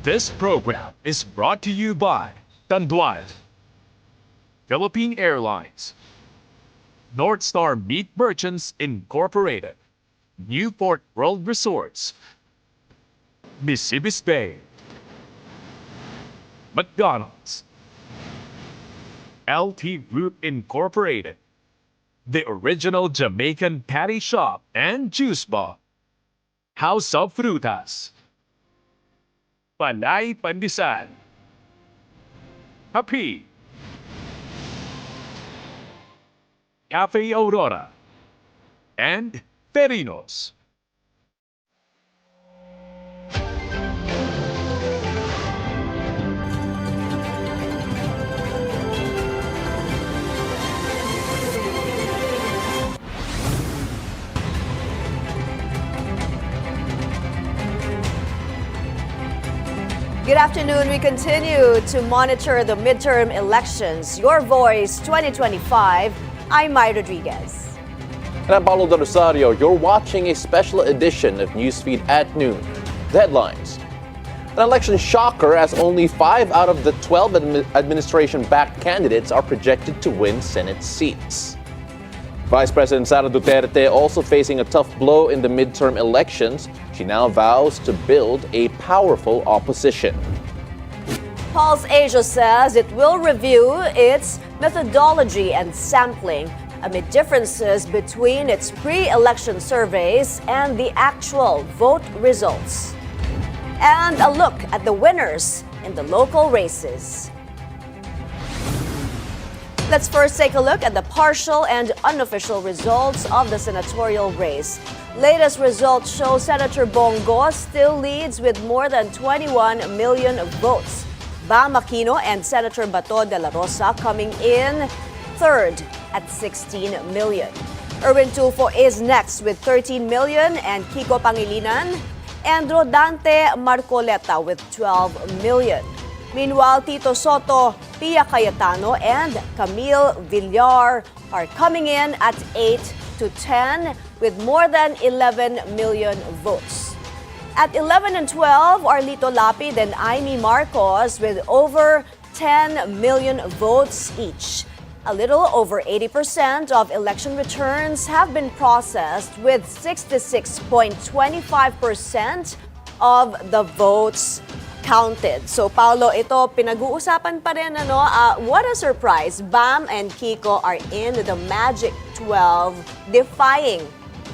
This program is brought to you by DWAR, Philippine Airlines, North Star Meat Merchants Incorporated, Newport World Resorts, Mississippi Bay, McDonald's, LT Group Incorporated, The Original Jamaican Patty Shop and Juice Bar, House of Frutas, Panay Pandisan, Happy, Cafe Aurora, and Perinos. Good afternoon. We continue to monitor the midterm elections. Your Voice 2025. I'm Mai Rodriguez. And I'm Paolo del Rosario. You're watching a special edition of Newsfeed at noon. The headlines. An election shocker as only 5 out of the 12 administration-backed candidates are projected to win Senate seats. Vice President Sara Duterte also facing a tough blow in the midterm elections. She now vows to build a powerful opposition. Pulse Asia says it will review its methodology and sampling amid differences between its pre-election surveys and the actual vote results. And a look at the winners in the local races. Let's first take a look at the partial and unofficial results of the senatorial race. Latest results show Senator Bongo still leads with more than 21 million votes. Bam Aquino and Senator Paolo del Rosario coming in third at 16 million. Erwin Tulfo is next with 13 million and Kiko Pangilinan and Rodante Marcoleta with 12 million. Meanwhile, Tito Soto, Pia Cayetano, and Camille Villar are coming in at 8 to 10 with more than 11 million votes. At 11 and 12 are Lito Lapid and Amy Marcos with over 10 million votes each. A little over 80% of election returns have been processed with 66.25% of the votes counted. So Paolo, ito pinag-uusapan pa rin what a surprise. Bam and Kiko are in the Magic 12, defying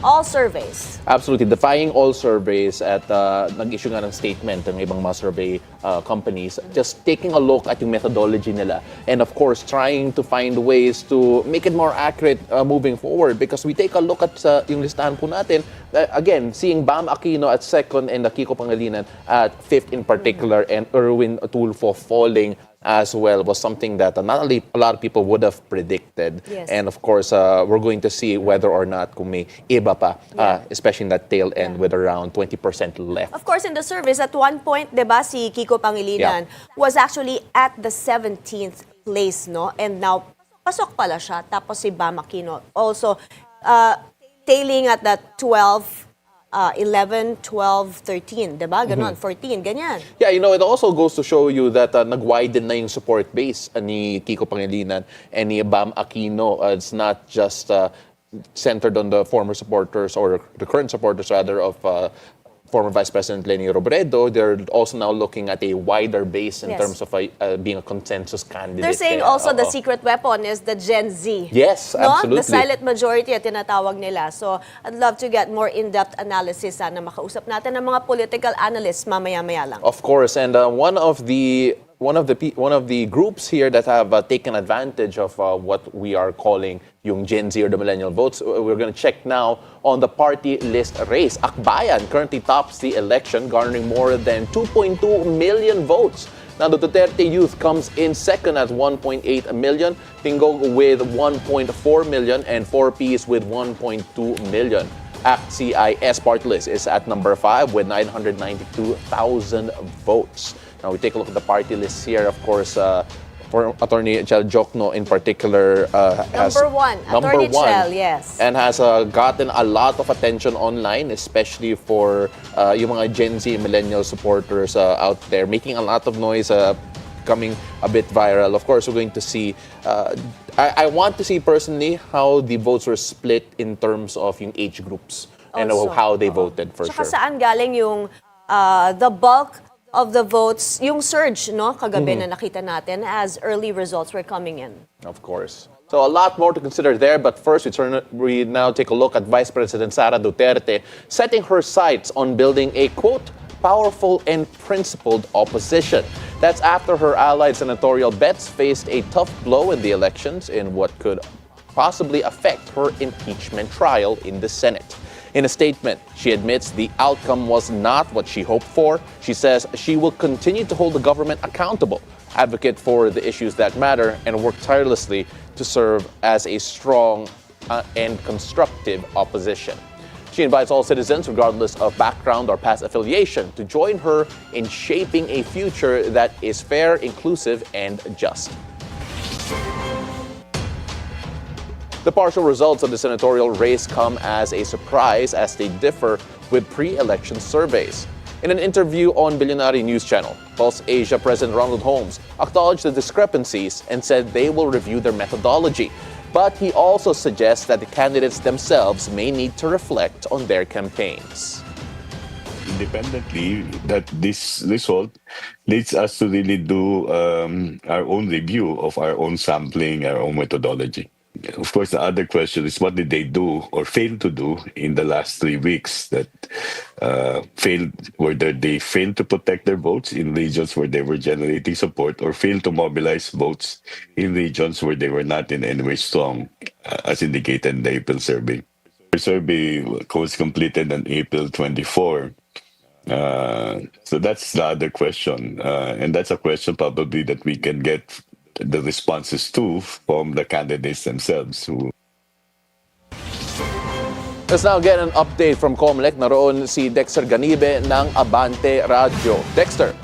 all surveys. Absolutely, defying all surveys at nag-issue nga ng statement ng ibang mga survey companies, just taking a look at yung methodology nila and of course trying to find ways to make it more accurate moving forward because we take a look at yung listahan po natin, again, seeing Bam Aquino at second and Kiko Pangilinan at fifth in particular and Erwin Tulfo falling as well was something that not only a lot of people would have predicted. Yes. And of course, we're going to see whether or not kung may iba pa, especially in that tail end with around 20% left. Of course, in the service, at one point, diba, si Kiko Pangilinan was actually at the 17th place, no? And now, pasok pala siya. Tapos si Bam Aquino also tailing at the 12, 11, 12, 13, diba? Ganon, 14, ganyan. Yeah, it also goes to show you that nag-widen na yung support base ni Kiko Pangilinan and ni Bam Aquino. It's not just centered on the former supporters or the current supporters rather of former Vice President Leni Robredo. They're also now looking at a wider base in terms of being a consensus candidate. They're saying also the secret weapon is the Gen Z. Yes, absolutely. The silent majority at tinatawag nila. So I'd love to get more in-depth analysis na makausap natin ng mga political analysts mamaya-maya lang. Of course, and one of the groups here that have taken advantage of what we are calling yung Gen Z or the millennial votes, we're going to check now on the party list race. Akbayan currently tops the election, garnering more than 2.2 million votes. Now, the Duterte Youth comes in second at 1.8 million, Tingog with 1.4 million, and 4Ps with 1.2 million. ACT-CIS party list is at number 5 with 992,000 votes. Now, we take a look at the party list here. Of course, or Attorney Chel Jokno in particular has Attorney Chel, yes, and has gotten a lot of attention online, especially for yung mga Gen Z millennial supporters out there, making a lot of noise, coming a bit viral. Of course, we're going to see. I want to see personally how the votes were split in terms of yung age groups and Also, how they voted for Tsaka sure. saan galing yung the bulk of the votes, yung surge, no, kagabi na nakita natin as early results were coming in. Of course. So a lot more to consider there, but first we now take a look at Vice President Sara Duterte setting her sights on building a, quote, powerful and principled opposition. That's after her allied senatorial bets faced a tough blow in the elections in what could possibly affect her impeachment trial in the Senate. In a statement, she admits the outcome was not what she hoped for. She says she will continue to hold the government accountable, advocate for the issues that matter, and work tirelessly to serve as a strong and constructive opposition. She invites all citizens, regardless of background or past affiliation, to join her in shaping a future that is fair, inclusive, and just. The partial results of the senatorial race come as a surprise as they differ with pre-election surveys. In an interview on Bilyonaryo News Channel, Pulse Asia President Ronald Holmes acknowledged the discrepancies and said they will review their methodology. But he also suggests that the candidates themselves may need to reflect on their campaigns. Independently, that this result leads us to really do our own review of our own sampling, our own methodology. Of course, the other question is what did they do or fail to do in the last 3 weeks that failed, whether they failed to protect their votes in regions where they were generating support or failed to mobilize votes in regions where they were not in any way strong, as indicated in the April survey. The survey was completed on April 24. So that's the other question. And that's a question probably that we can get the responses to from the candidates themselves. Let's now get an update from COMELEC. Naroon si Dexter Ganibe ng Abante Radyo. Dexter.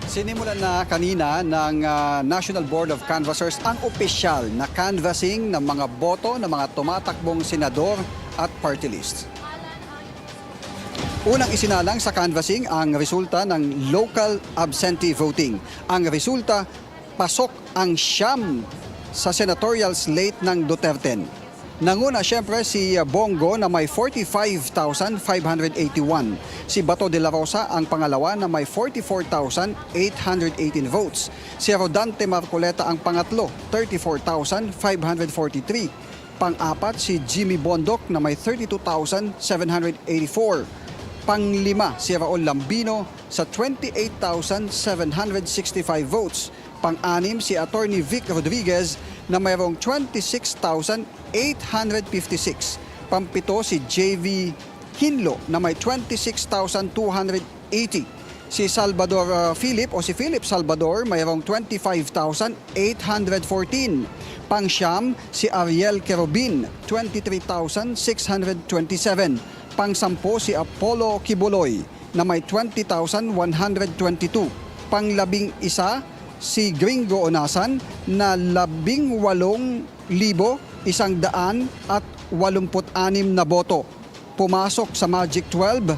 Sinimulan na kanina ng National Board of Canvassers ang opisyal na canvassing ng mga boto ng mga tumatakbong senador at party list. Unang isinalang sa canvassing ang resulta ng local absentee voting. Ang resulta, pasok ang siyam sa senatorial slate ng Duterte. Nanguna siyempre si Bongo na may 45,581. Si Bato de la Rosa ang pangalawa na may 44,818 votes. Si Rodante Marcoleta ang pangatlo, 34,543. Pang-apat si Jimmy Bondoc na may 32,784. Pang-lima si Raul Lambino sa 28,765 votes. Pang-anim si Attorney Vic Rodriguez na mayroong 26,856. Pang-pito si JV Hinlo na may 26,280. Si Salvador Philip o si Philip Salvador mayroong 25,814. Pang-siyam si Ariel Kerubin, 23,627. Pang-sampo si Apollo Kibuloy na may 20,122. Pang-labing isa si Gringo Onasan na 18,186 na boto. Pumasok sa Magic 12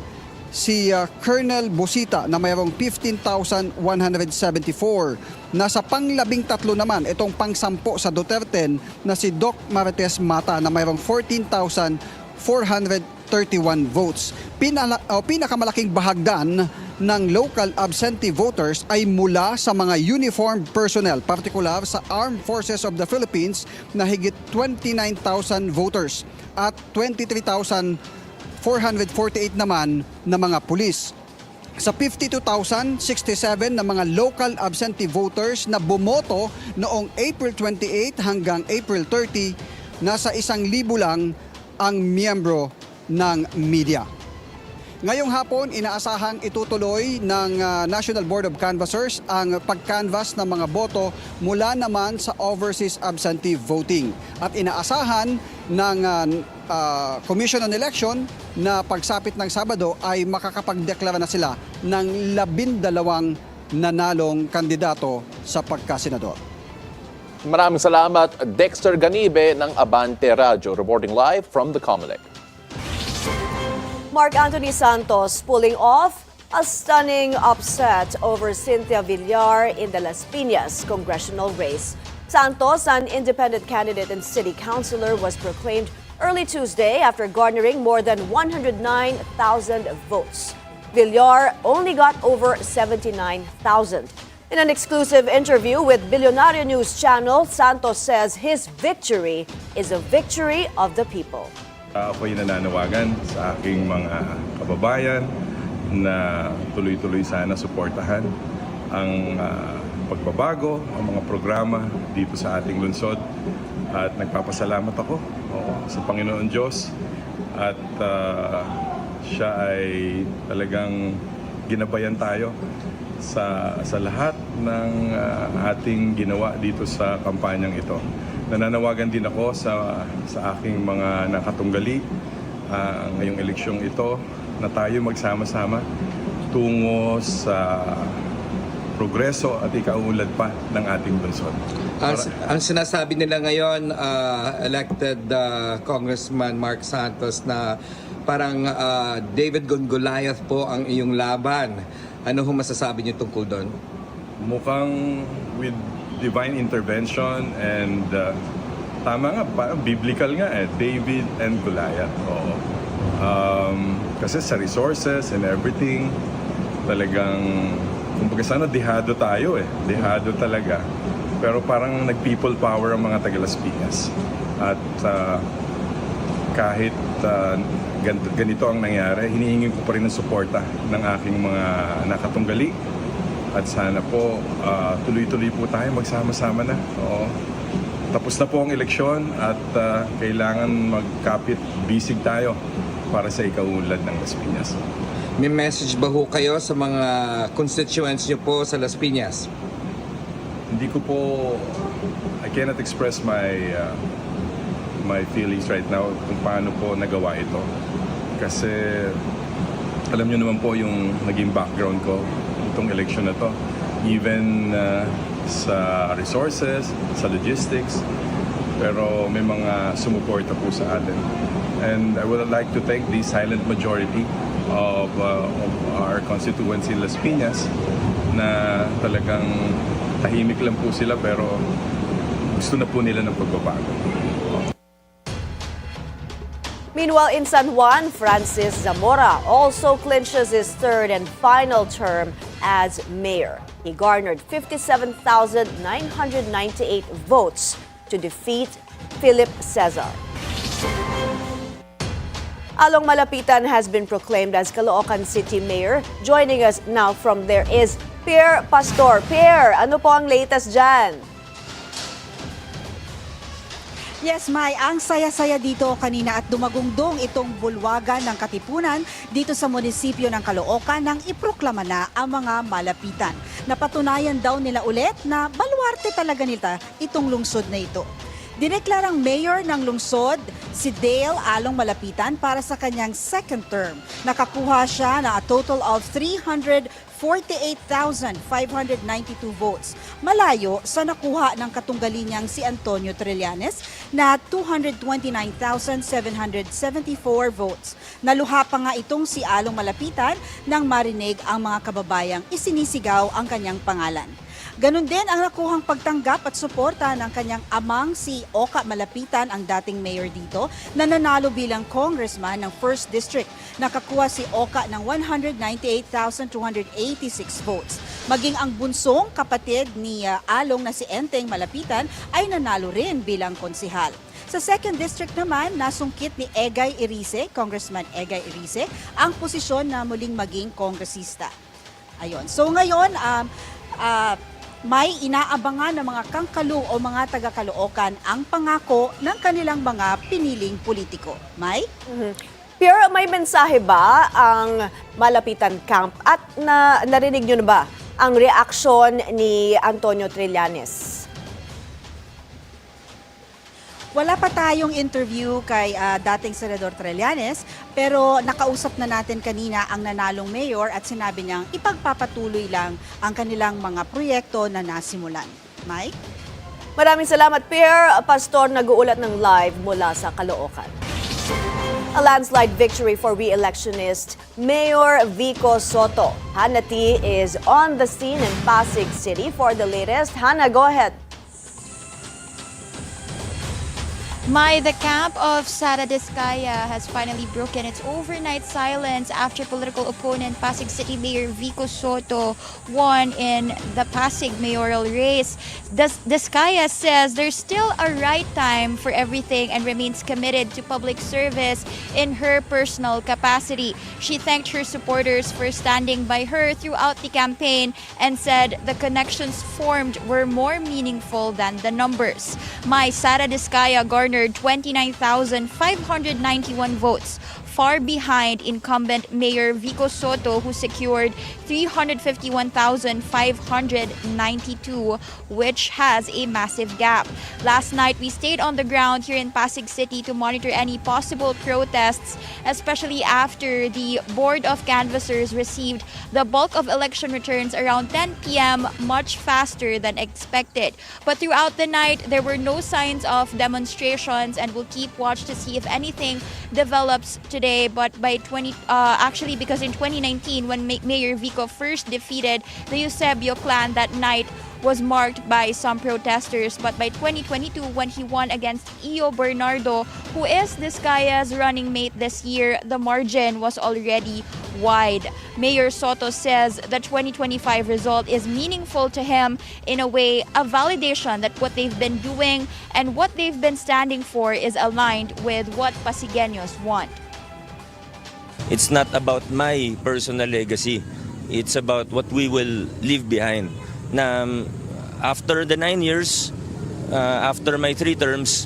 si Colonel Bosita na mayroong 15,174. Nasa pang-labing tatlo naman itong pang-sampo sa Duterte na si Doc Marites Mata na mayroong 14,431 votes. Pinakamalaking bahagdan ng local absentee voters ay mula sa mga uniformed personnel, partikular sa Armed Forces of the Philippines na higit 29,000 voters at 23,448 naman na mga pulis. Sa 52,067 na mga local absentee voters na bumoto noong April 28 hanggang April 30, nasa 1,000 lang ang miyembro ng media. Ngayong hapon, inaasahang itutuloy ng National Board of Canvassers ang pag-canvass ng mga boto mula naman sa overseas absentee voting. At inaasahan ng Commission on Election na pagsapit ng Sabado ay makakapagdeklara na sila ng 12 nanalong kandidato sa pagkasenador. Maraming salamat, Dexter Ganibe ng Abante Radyo, reporting live from the Comelec. Mark Anthony Santos pulling off a stunning upset over Cynthia Villar in the Las Piñas congressional race. Santos, an independent candidate and city councilor, was proclaimed early Tuesday after garnering more than 109,000 votes. Villar only got over 79,000. In an exclusive interview with Bilyonaryo News Channel, Santos says his victory is a victory of the people. Ako'y nananawagan sa aking mga kababayan na tuloy-tuloy sana suportahan ang pagbabago, ang mga programa dito sa ating lungsod. At nagpapasalamat ako sa Panginoon Diyos at siya ay talagang ginabayan tayo sa lahat ng ating ginawa dito sa kampanyang ito. Nananawagan din ako sa aking mga nakatunggali ngayong eleksyong ito na tayo magsama-sama tungo sa progreso at ikaunlad pa ng ating lungsod. Ang sinasabi nila ngayon, elected Congressman Mark Santos, na parang David Goliath po ang iyong laban. Ano ho masasabi niyo tungkol doon? Mukhang with divine intervention and tama nga, biblical nga David and Goliath. Oo. Kasi sa resources and everything, talagang, kumbaga sana dehado tayo dehado talaga. Pero parang nag-people power ang mga taga-Las Piñas. At kahit ganito ang nangyari, hinihingi ko pa rin ng suporta ng aking mga nakatunggali. At sana po tuloy-tuloy po tayo, magsama-sama na. Oo. Tapos na po ang eleksyon at kailangan magkapit bisig tayo para sa ikaunlad ng Las Piñas. May message ba ho kayo sa mga constituents niyo po sa Las Piñas? Hindi ko po, I cannot express my feelings right now kung paano po nagawa ito. Kasi alam niyo naman po yung naging background ko itong election na to. Even sa resources, sa logistics, pero may mga sumuporta po sa atin. And I would like to thank the silent majority of our constituency Las Piñas na talagang tahimik lang po sila pero gusto na po nila ng pagbabago. Meanwhile, in San Juan, Francis Zamora also clinches his third and final term as mayor. He garnered 57,998 votes to defeat Philip Cesar. Along Malapitan has been proclaimed as Caloocan City Mayor. Joining us now from there is Pierre Pastor. Pierre, ano po ang latest dyan? Yes, Mai, ang saya-saya dito kanina at dumagungdong itong bulwagan ng Katipunan dito sa munisipyo ng Caloocan nang iproklama na ang mga malapitan. Napatunayan daw nila ulit na baluarte talaga nila itong lungsod na ito. Dineklarang mayor ng lungsod si Dale Along Malapitan para sa kanyang second term. Nakakuha siya na a total of 348,592 votes. Malayo sa nakuha ng katunggali niyang si Antonio Trillanes na 229,774 votes. Naluha pa nga itong si Along Malapitan nang marinig ang mga kababayang isinisigaw ang kanyang pangalan. Ganon din ang nakuhang pagtanggap at suporta ng kanyang amang si Oka Malapitan, ang dating mayor dito, na nanalo bilang congressman ng 1st District. Nakakuha si Oka ng 198,286 votes. Maging ang bunsong kapatid ni Along na si Enteng Malapitan ay nanalo rin bilang konsihal. Sa 2nd District naman, nasungkit ni Egay Erice, Congressman Egay Erice, ang posisyon na muling maging kongresista. Ayun. So ngayon, may inaabangan ng mga kangkalu o mga taga-Caloocan ang pangako ng kanilang mga piniling politiko. May? Pero may mensahe ba ang Malapitan Camp at narinig nyo na ba ang reaksyon ni Antonio Trillanes? Wala pa tayong interview kay dating Senador Trillanes, pero nakausap na natin kanina ang nanalong mayor at sinabi niyang ipagpapatuloy lang ang kanilang mga proyekto na nasimulan. Mike? Maraming salamat, Pierre. Pastor, nag-uulat ng live mula sa Caloocan. A landslide victory for re-electionist Mayor Vico Soto. Hannah T is on the scene in Pasig City for the latest. Hannah, go ahead. Mai, the camp of Sara Diskaya has finally broken its overnight silence after political opponent Pasig City Mayor Vico Soto won in the Pasig mayoral race. Diskaya says there's still a right time for everything and remains committed to public service in her personal capacity. She thanked her supporters for standing by her throughout the campaign and said the connections formed were more meaningful than the numbers. Mai, Sara Diskaya garnered 29,591 votes, far behind incumbent Mayor Vico Soto, who secured 351,592, which has a massive gap. Last night, we stayed on the ground here in Pasig City to monitor any possible protests, especially after the Board of Canvassers received the bulk of election returns around 10 p.m., much faster than expected. But throughout the night, there were no signs of demonstrations, and we'll keep watch to see if anything develops today. But by because in 2019, when Mayor Vico first defeated the Eusebio clan, that night was marked by some protesters. But by 2022, when he won against Io Bernardo, who is Diskaya's running mate this year, the margin was already wide. Mayor Soto says the 2025 result is meaningful to him, in a way, a validation that what they've been doing and what they've been standing for is aligned with what Pasigueños want. It's not about my personal legacy. It's about what we will leave behind. Na after the 9 years, after my 3 terms,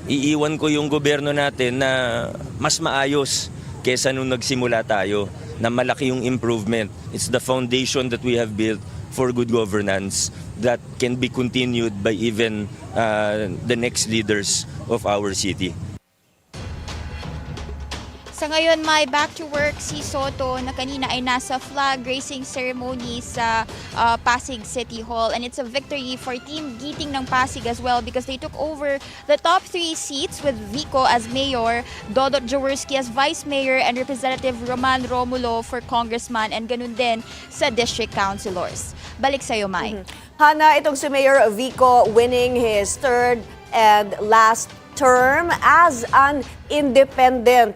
iiwan ko yung gobyerno natin na mas maayos kesa nung nagsimula tayo, na malaki yung improvement. It's the foundation that we have built for good governance that can be continued by even the next leaders of our city. Sa ngayon, may back to work si Soto na kanina ay nasa flag raising ceremony sa Pasig City Hall. And it's a victory for Team Giting ng Pasig as well, because they took over the top 3 seats with Vico as mayor, Dodot Jaworski as vice mayor, and Representative Roman Romulo for congressman, and ganun din sa district councilors. Balik sa'yo, Mai. Hannah, itong si Mayor Vico winning his third and last term as an independent,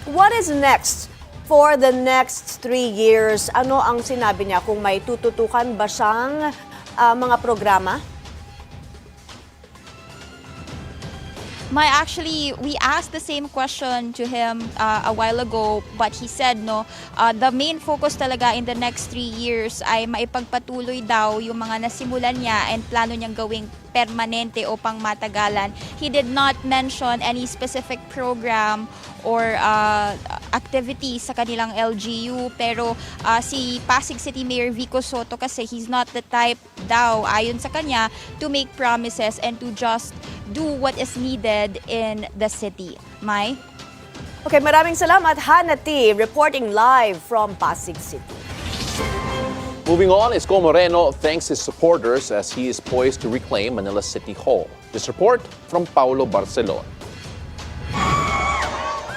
what is next for the next 3 years? Ano ang sinabi niya? Kung may tututukan ba siyang mga programa? Actually, we asked the same question to him a while ago, but he said the main focus talaga in the next 3 years ay maipagpatuloy daw yung mga nasimulan niya and plano niyang gawing permanente o pangmatagalan. He did not mention any specific program or activity sa kanilang LGU, pero si Pasig City Mayor Vico Soto kasi he's not the type daw, ayon sa kanya, to make promises and to just do what is needed in the city. Mai? Okay, maraming salamat, Hannah T, reporting live from Pasig City. Moving on, Isko Moreno thanks his supporters as he is poised to reclaim Manila City Hall. This report from Paulo Barcelon.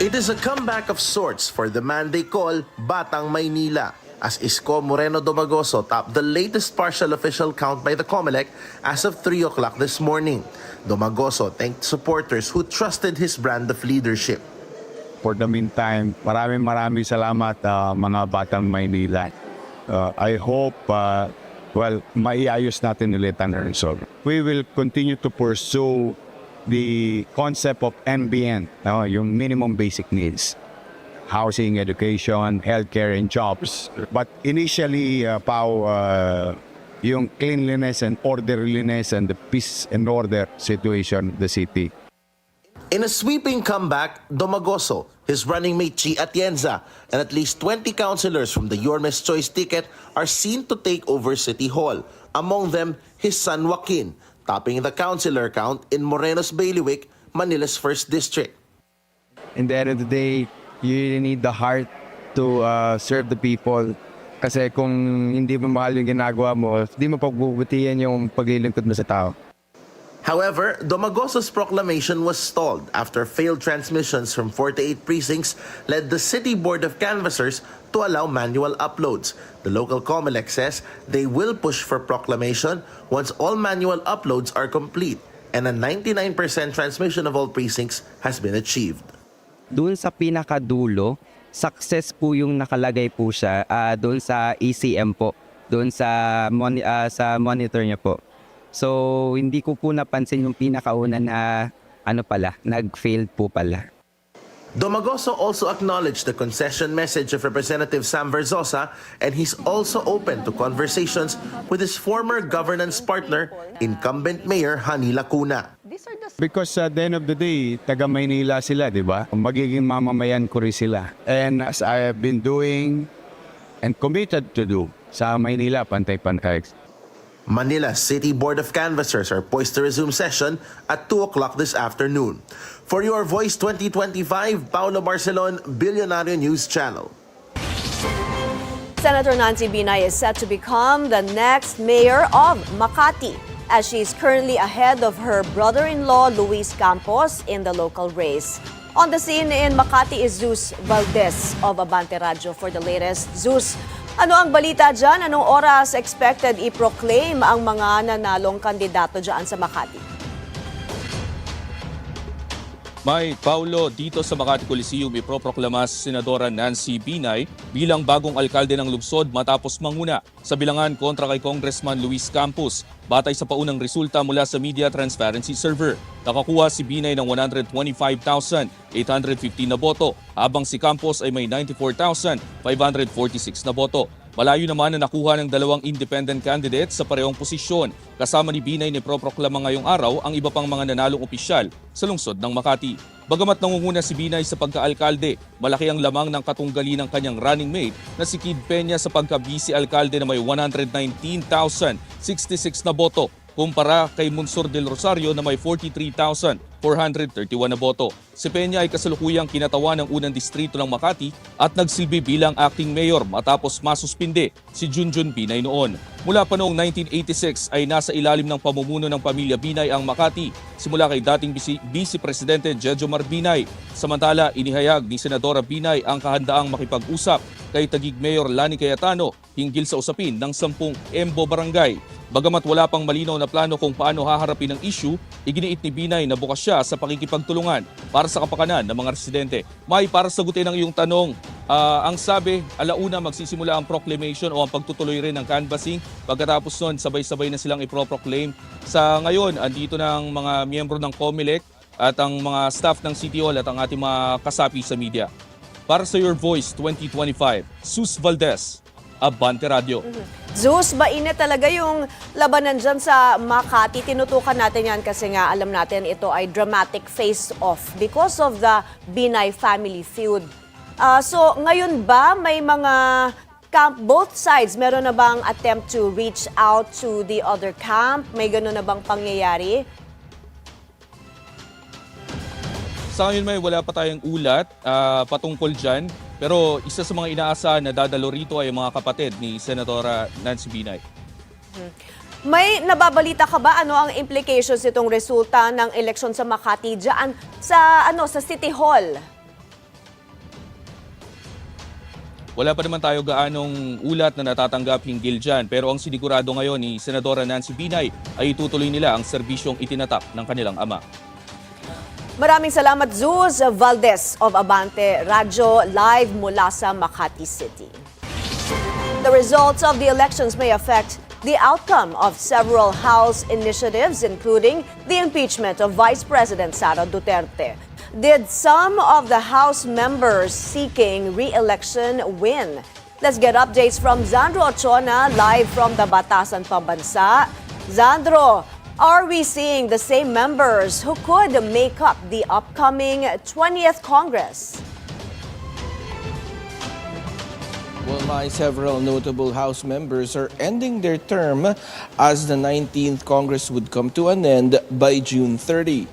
It is a comeback of sorts for the man they call Batang Maynila, as Isko Moreno Domagoso topped the latest partial official count by the COMELEC as of 3 o'clock this morning. Domagoso thanked supporters who trusted his brand of leadership. For the meantime, maraming salamat mga Batang Maynila. I hope, maiayos natin ulit ang result. We will continue to pursue the concept of MBN, yung minimum basic needs. Housing, education, healthcare, and jobs. But initially, yung cleanliness and orderliness and the peace and order situation of the city. In a sweeping comeback, Domagoso, his running mate Chi Atienza, and at least 20 councilors from the Yormes Choice ticket are seen to take over City Hall. Among them, his son Joaquin, topping the councilor count in Moreno's bailiwick, Manila's 1st District. In the end of the day, you really need the heart to serve the people. Kasi kung hindi mo mahal yung ginagawa mo, hindi mo pagbubutihan yung paglilingkod mo sa tao. However, Domagoso's proclamation was stalled after failed transmissions from 48 precincts led the City Board of Canvassers to allow manual uploads. The local COMELEC says they will push for proclamation once all manual uploads are complete and a 99% transmission of all precincts has been achieved. Doon sa pinakadulo, success po yung nakalagay po siya doon sa ECM po, doon sa monitor niya po. So, hindi ko po napansin yung pinakauna na nag-failed po pala. Domagoso also acknowledged the concession message of Representative Sam Verzosa, and he's also open to conversations with his former governance partner, incumbent Mayor Hani Lacuna. Because at the end of the day, taga Maynila sila, di ba? Magiging mamamayan ko rin sila. And as I have been doing and committed to do sa Maynila, pantay-pantay. Manila City Board of Canvassers are poised to resume session at 2 o'clock this afternoon. For Your Voice 2025, Paolo Barcelon, Bilyonaryo News Channel. Senator Nancy Binay is set to become the next mayor of Makati, as she is currently ahead of her brother-in-law Luis Campos in the local race. On the scene in Makati is Zeus Valdez of Abante Radyo for the latest. Zeus, ano ang balita dyan? Anong oras expected i-proclaim ang mga nanalong kandidato dyan sa Makati? May Paulo, dito sa Makati Coliseum iproproklama si Senadora Nancy Binay bilang bagong alkalde ng lungsod matapos manguna sa bilangan kontra kay Congressman Luis Campos. Batay sa paunang resulta mula sa Media Transparency Server, nakakuha si Binay ng 125,815 na boto, habang si Campos ay may 94,546 na boto. Malayo naman na nakuha ng dalawang independent candidates sa parehong posisyon. Kasama ni Binay ni proproklama ngayong araw ang iba pang mga nanalong opisyal sa lungsod ng Makati. Bagamat nangunguna si Binay sa pagka-alkalde, malaki ang lamang ng katunggali ng kanyang running mate na si Kid Peña sa pagka-vice-alkalde na may 119,066 na boto, kumpara kay Paolo del Rosario na may 43,431 na boto. Si Peña ay kasalukuyang kinatawan ng unang distrito ng Makati at nagsilbi bilang acting mayor matapos masuspinde si Junjun Binay noon. Mula pa noong 1986 ay nasa ilalim ng pamumuno ng pamilya Binay ang Makati, simula kay dating Vice Presidente Jejomar Binay. Samantala, inihayag ni Senadora Binay ang kahandaang makipag-usap kay Tagig Mayor Lani Cayetano hinggil sa usapin ng 10 Embo Barangay. Bagamat wala pang malinaw na plano kung paano haharapin ang issue, iginiit ni Binay na bukas siya sa pakikipagtulungan para sa kapakanan ng mga residente. May, para sagutin ang iyong tanong, ang sabi, alauna magsisimula ang proclamation o ang pagtutuloy rin ng canvassing. Pagkatapos nun, sabay-sabay na silang iproproclaim. Sa ngayon, andito ng mga miyembro ng COMELEC at ang mga staff ng City Hall at ang ating mga kasapi sa media. Para sa Your Voice 2025, Zeus Valdez, Abante Radyo. Zeus, mainit talaga yung labanan dyan sa Makati. Tinutukan natin yan kasi nga alam natin ito ay dramatic face-off because of the Binay family feud. So ngayon ba may mga camp, both sides, meron na bang attempt to reach out to the other camp? May gano'n na bang pangyayari? Sa ngayon may wala pa tayong ulat patungkol dyan. Pero isa sa mga inaasahan na dadalo rito ay mga kapatid ni Senatora Nancy Binay. May nababalita ka ba ano ang implications nitong resulta ng eleksyon sa Makati diyan sa City Hall? Wala pa naman tayo gaanong ulat na natatanggap hinggil dyan, pero ang sinigurado ngayon ni Senadora Nancy Binay ay itutuloy nila ang serbisyong itinatak ng kanilang ama. Maraming salamat, Zeus Valdez of Abante Radyo, live mula sa Makati City. The results of the elections may affect the outcome of several House initiatives, including the impeachment of Vice President Sara Duterte. Did some of the House members seeking re-election win? Let's get updates from Zandro Ochona, live from the Batasan Pambansa. Zandro, are we seeing the same members who could make up the upcoming 20th Congress? Well, several notable House members are ending their term as the 19th Congress would come to an end by June 30.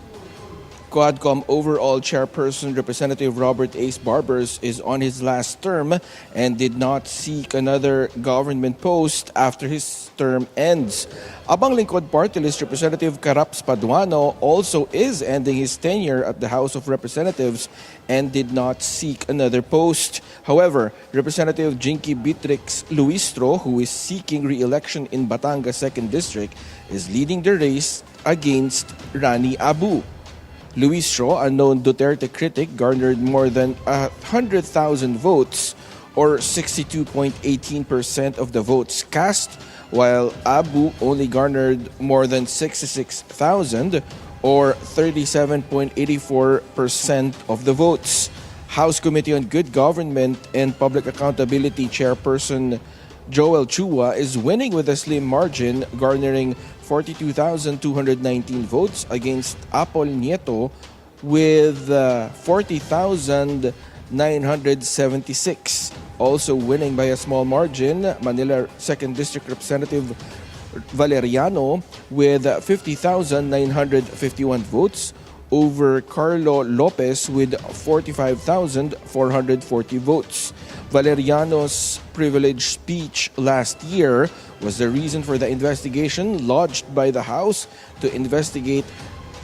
Quadcom overall chairperson Representative Robert Ace Barbers is on his last term and did not seek another government post after his term ends. Abang Lingkod Party List Representative Caraps Paduano also is ending his tenure at the House of Representatives and did not seek another post. However, Representative Jinky Beatrix Luistro, who is seeking re-election in Batangas 2nd District, is leading the race against Rani Abu. Luistro, a known Duterte critic, garnered more than 100,000 votes, or 62.18% of the votes cast, while Abu only garnered more than 66,000, or 37.84% of the votes. House Committee on Good Government and Public Accountability Chairperson Joel Chua is winning with a slim margin, garnering 42,219 votes against Apol Nieto with 40,976. Also winning by a small margin, Manila 2nd District Representative Valeriano with 50,951 votes over Carlo Lopez with 45,440 votes. Valeriano's privileged speech last year was the reason for the investigation lodged by the House to investigate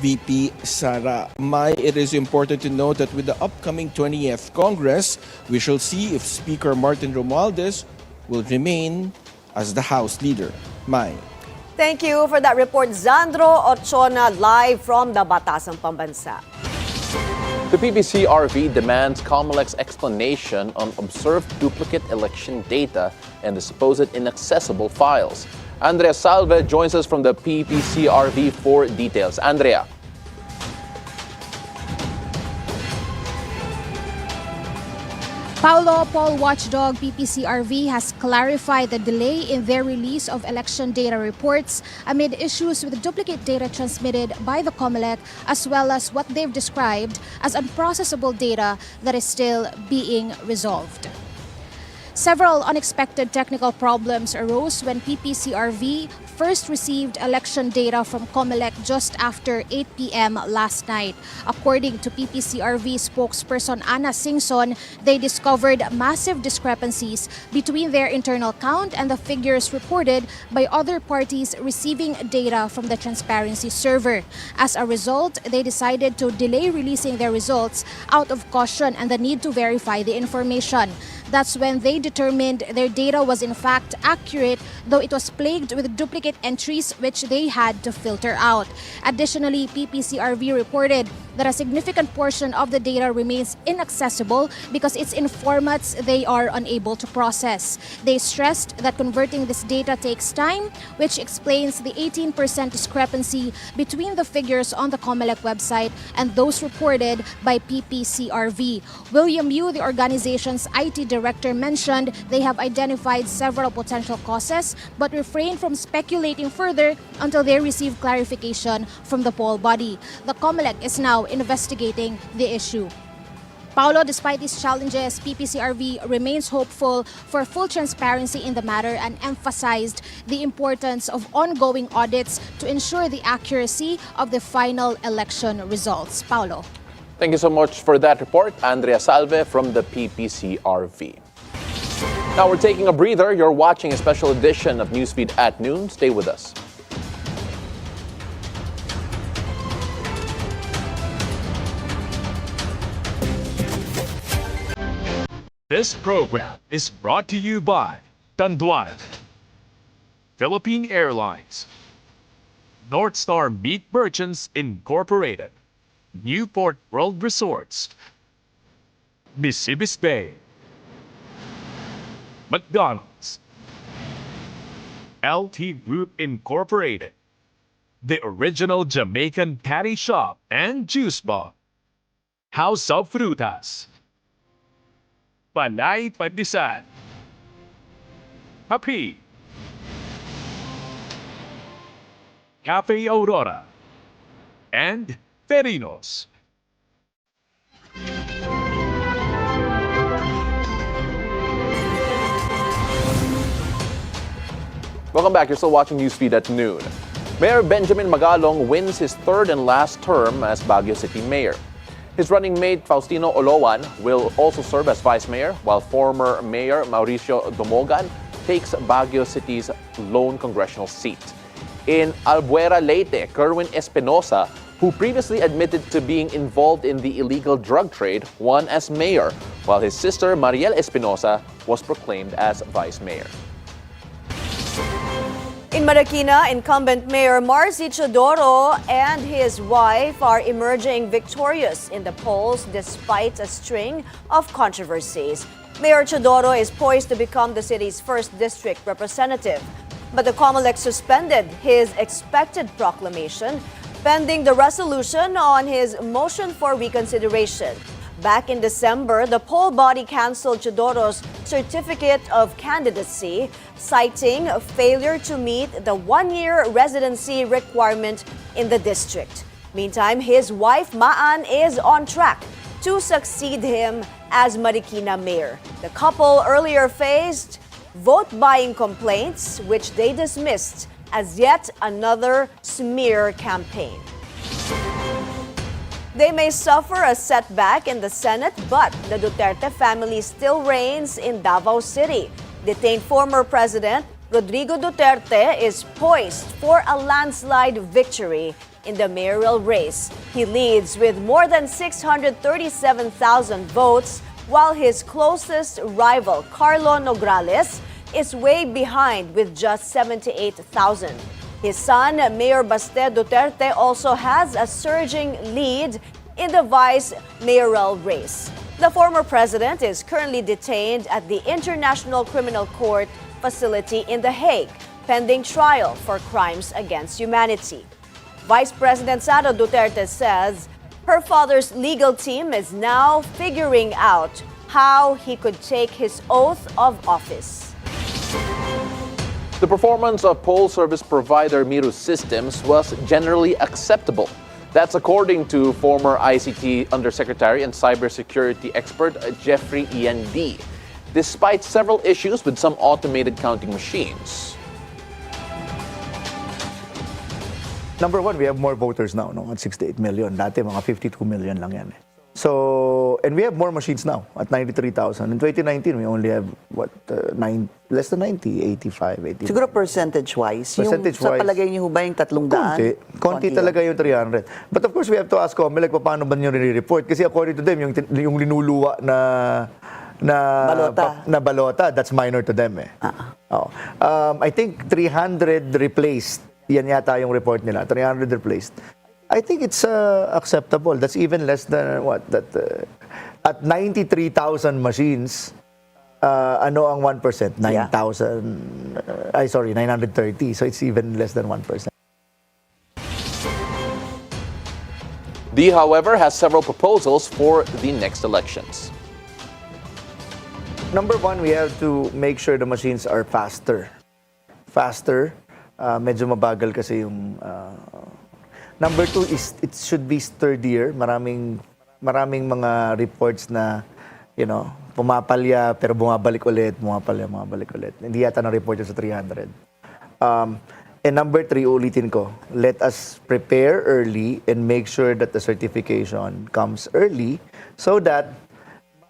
VP Sara. It is important to note that with the upcoming 20th Congress, we shall see if Speaker Martin Romualdez will remain as the House leader. Thank you for that report, Zandro Ochona, live from the Batasang Pambansa. The PPCRV demands COMELEC's explanation on observed duplicate election data and the supposed inaccessible files. Andrea Salve joins us from the PPCRV for details. Andrea. Paolo, poll watchdog PPCRV has clarified the delay in their release of election data reports amid issues with duplicate data transmitted by the COMELEC, as well as what they've described as unprocessable data that is still being resolved. Several unexpected technical problems arose when PPCRV first received election data from COMELEC just after 8 p.m. last night. According to PPCRV spokesperson Ana Singson, they discovered massive discrepancies between their internal count and the figures reported by other parties receiving data from the transparency server. As a result, they decided to delay releasing their results out of caution and the need to verify the information. That's when they determined their data was in fact accurate, though it was plagued with duplicate entries which they had to filter out. Additionally, PPCRV reported that a significant portion of the data remains inaccessible because it's in formats they are unable to process. They stressed that converting this data takes time, which explains the 18% discrepancy between the figures on the COMELEC website and those reported by PPCRV. William Yu, the organization's IT director, mentioned they have identified several potential causes but refrained from speculating further until they receive clarification from the poll body. The COMELEC is now investigating the issue. Paolo, despite these challenges, PPCRV remains hopeful for full transparency in the matter and emphasized the importance of ongoing audits to ensure the accuracy of the final election results. Paolo. Thank you so much for that report, Andrea Salve from the PPCRV. Now we're taking a breather. You're watching a special edition of Newsfeed at Noon. Stay with us. This program is brought to you by DWAR, Philippine Airlines, North Star Meat Merchants Incorporated, Newport World Resorts, Misibis Bay, McDonald's, LT Group Incorporated, The Original Jamaican Patty Shop and Juice Bar, House of Frutas, Panay Pandisan, Happy, Cafe Aurora, and Ferinos. Welcome back. You're still watching Newsfeed at noon. Mayor Benjamin Magalong wins his third and last term as Baguio City Mayor. His running mate, Faustino Oloan, will also serve as Vice Mayor, while former Mayor Mauricio Domogan takes Baguio City's lone congressional seat. In Albuera, Leyte, Kerwin Espinosa, who previously admitted to being involved in the illegal drug trade, won as mayor, while his sister, Mariel Espinosa, was proclaimed as Vice Mayor. In Marikina, incumbent Mayor Marcy Chodoro and his wife are emerging victorious in the polls despite a string of controversies. Mayor Chodoro is poised to become the city's first district representative. But the COMELEC suspended his expected proclamation pending the resolution on his motion for reconsideration. Back in December, the poll body canceled Chodoro's certificate of candidacy, citing a failure to meet the one-year residency requirement in the district. Meantime, his wife Maan is on track to succeed him as Marikina mayor. The couple earlier faced vote-buying complaints, which they dismissed as yet another smear campaign. They may suffer a setback in the Senate, but the Duterte family still reigns in Davao City. Detained former President Rodrigo Duterte is poised for a landslide victory in the mayoral race. He leads with more than 637,000 votes, while his closest rival, Carlo Nograles, is way behind with just 78,000. His son, Mayor Baste Duterte, also has a surging lead in the vice mayoral race. The former president is currently detained at the International Criminal Court facility in The Hague, pending trial for crimes against humanity. Vice President Sara Duterte says her father's legal team is now figuring out how he could take his oath of office. The performance of poll service provider Miro Systems was generally acceptable. That's according to former ICT Undersecretary and Cybersecurity expert Jeffrey Ian D. Despite several issues with some automated counting machines. Number one, we have more voters now, no? At 68 million. Dati mga 52 million lang yan. So, and we have more machines now at 93,000. In 2019, we only have, less than 90, 85, 80. Siguro percentage-wise, sa palagay niyo ba yung 300? Konti talaga yung 300. But of course, we have to ask COMELEC paano ba nyo nire-report? Kasi according to them, yung linuluwa na balota, that's minor to them. I think 300 replaced. Yan yata yung report nila, 300 replaced. I think it's acceptable. That's even less than at 93,000 machines, ano ang 1%? 930. So it's even less than 1%. D, however, has several proposals for the next elections. Number one, we have to make sure the machines are faster. Medyo mabagal kasi yung... Number two is it should be sturdier. Maraming mga reports na, pumapalya pero bumabalik ulit. Hindi yata na-report yun sa 300. And number three, ulitin ko, let us prepare early and make sure that the certification comes early so that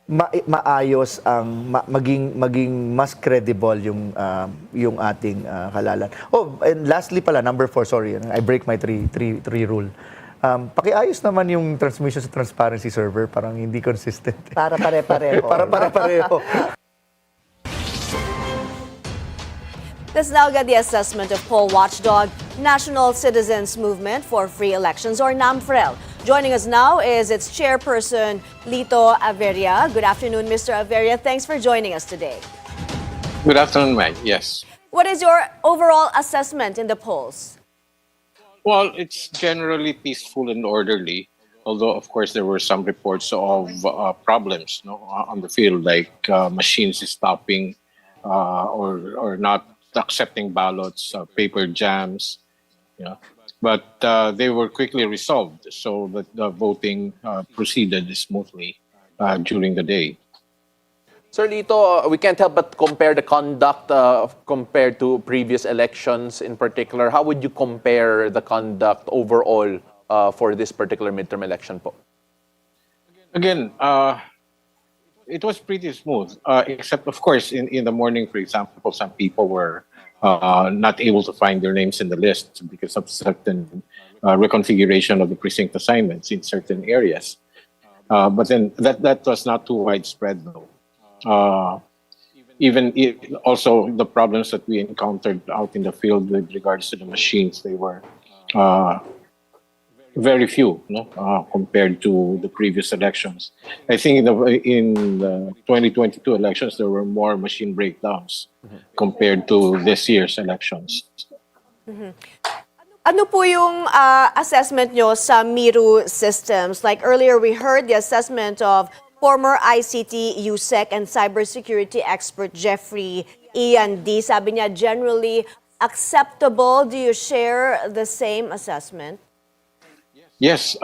maayos ang maging mas credible yung ating halalan. Oh, and lastly pala, number 4, sorry, I break my three rule. Pakiayos naman yung transmission sa transparency server, parang hindi consistent. Para pare-pareho. Para pare-pareho. Let's now get the assessment of poll watchdog National Citizens Movement for Free Elections, or NAMFREL. Joining us now is its chairperson, Lito Averia. Good afternoon, Mr. Averia. Thanks for joining us today. Good afternoon, Mai. Yes. What is your overall assessment in the polls? Well, it's generally peaceful and orderly, although, of course, there were some reports of problems on the field, like machines stopping or not accepting ballots, paper jams, but they were quickly resolved so that the voting proceeded smoothly during the day. Sir Lito, we can't help but compare the conduct compared to previous elections in particular. How would you compare the conduct overall for this particular midterm election po? Again, it was pretty smooth, except of course in the morning, for example, some people were not able to find their names in the list because of certain reconfiguration of the precinct assignments in certain areas. But then that was not too widespread though. Also the problems that we encountered out in the field with regards to the machines, they were very few, compared to the previous elections. I think in the 2022 elections, there were more machine breakdowns compared to this year's elections. Ano po yung assessment nyo sa Miru systems? Like earlier, we heard the assessment of former ICT, USEC, and cybersecurity expert Jeffrey Ian D. Sabi niya, generally acceptable. Do you share the same assessment? Yes,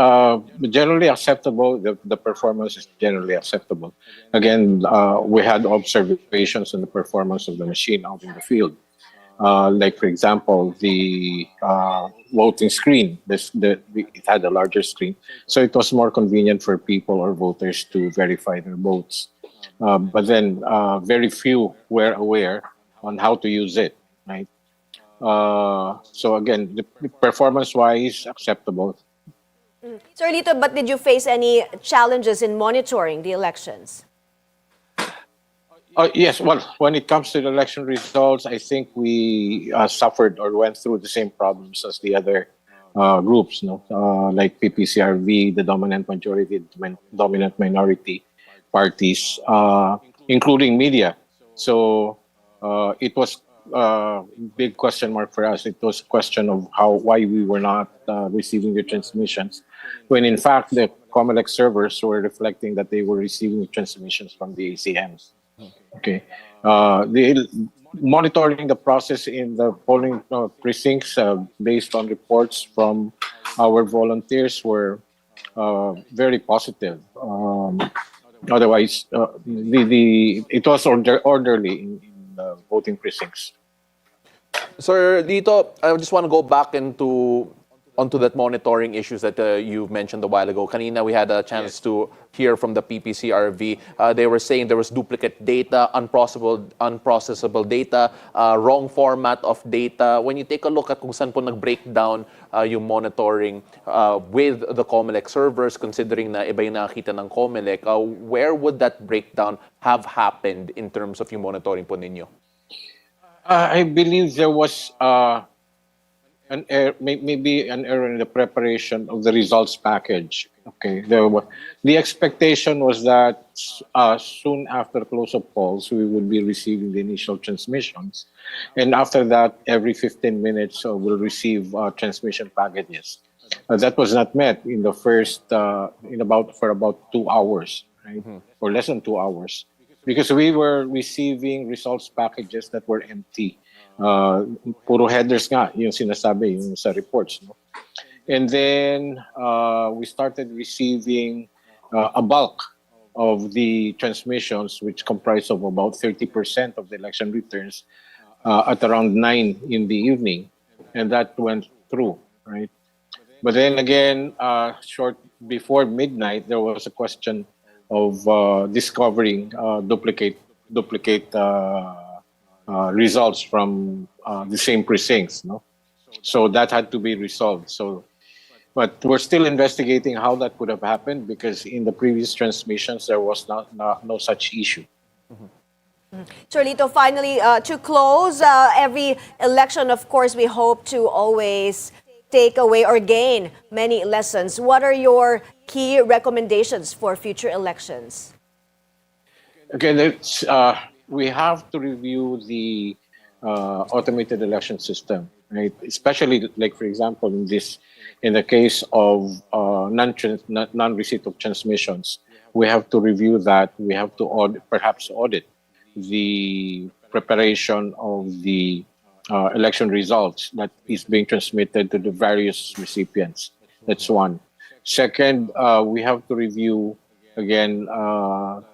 generally acceptable. The performance is generally acceptable. Again, we had observations on the performance of the machine out in the field. Like, for example, the voting screen, it had a larger screen. So it was more convenient for people or voters to verify their votes. But then very few were aware on how to use it, right? So again, the performance-wise, acceptable. Sir Lito, but did you face any challenges in monitoring the elections? Yes, well, when it comes to the election results, I think we suffered or went through the same problems as the other groups, like PPCRV, the dominant majority, dominant minority parties, including media. So it was a big question mark for us. It was a question of why we were not receiving the transmissions, when in fact the COMELEC servers were reflecting that they were receiving the transmissions from the ACMs. Okay, monitoring the process in the polling precincts based on reports from our volunteers were very positive. Otherwise, it was orderly in the voting precincts. Sir Lito, I just want to go back onto that monitoring issues that you mentioned a while ago. Kanina, we had a chance to hear from the PPCRV. They were saying there was duplicate data, unprocessable data, wrong format of data. When you take a look at kung saan po nag-breakdown yung monitoring with the COMELEC servers, considering na iba yung nakita ng COMELEC, where would that breakdown have happened in terms of yung monitoring po ninyo? I believe there was maybe an error in the preparation of the results package. Okay, the expectation was that soon after close of polls, we would be receiving the initial transmissions, and after that, every 15 minutes we'll receive transmission packages. That was not met in the first for about 2 hours, right, or less than 2 hours, because we were receiving results packages that were empty. Puro headers nga yung sinasabi yung sa reports, no? And then we started receiving a bulk of the transmissions, which comprised of about 30% of the election returns at around 9 in the evening, and that went through, right? But then again, short before midnight, there was a question of discovering duplicate results from the same precincts, no? So that had to be resolved. But we're still investigating how that could have happened, because in the previous transmissions there was no such issue. Sir Lito, finally, to close, every election, of course, we hope to always take away or gain many lessons. What are your key recommendations for future elections? Okay, we have to review the automated election system, right? Especially, like for example, in the case of non-receipt of transmissions, we have to review that. We have to perhaps audit the preparation of the election results that is being transmitted to the various recipients. That's one. Second, we have to review again,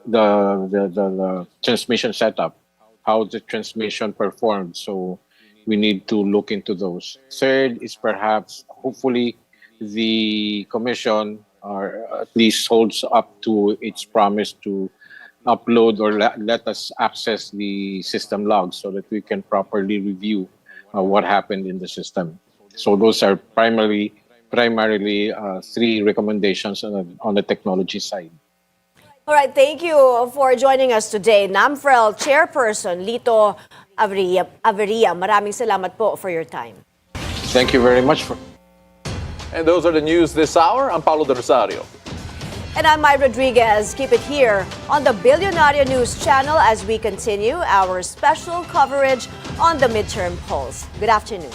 the transmission setup, how the transmission performed. So we need to look into those. Third is perhaps, hopefully, the commission or at least holds up to its promise to upload or let us access the system logs so that we can properly review what happened in the system. So those are primarily three recommendations on the technology side. All right, thank you for joining us today. NAMFREL Chairperson Lito Averia, maraming salamat po for your time. Thank you very much. And those are the news this hour. I'm Paolo del Rosario. And I'm Mai Rodriguez. Keep it here on the Bilyonaryo News Channel as we continue our special coverage on the midterm polls. Good afternoon.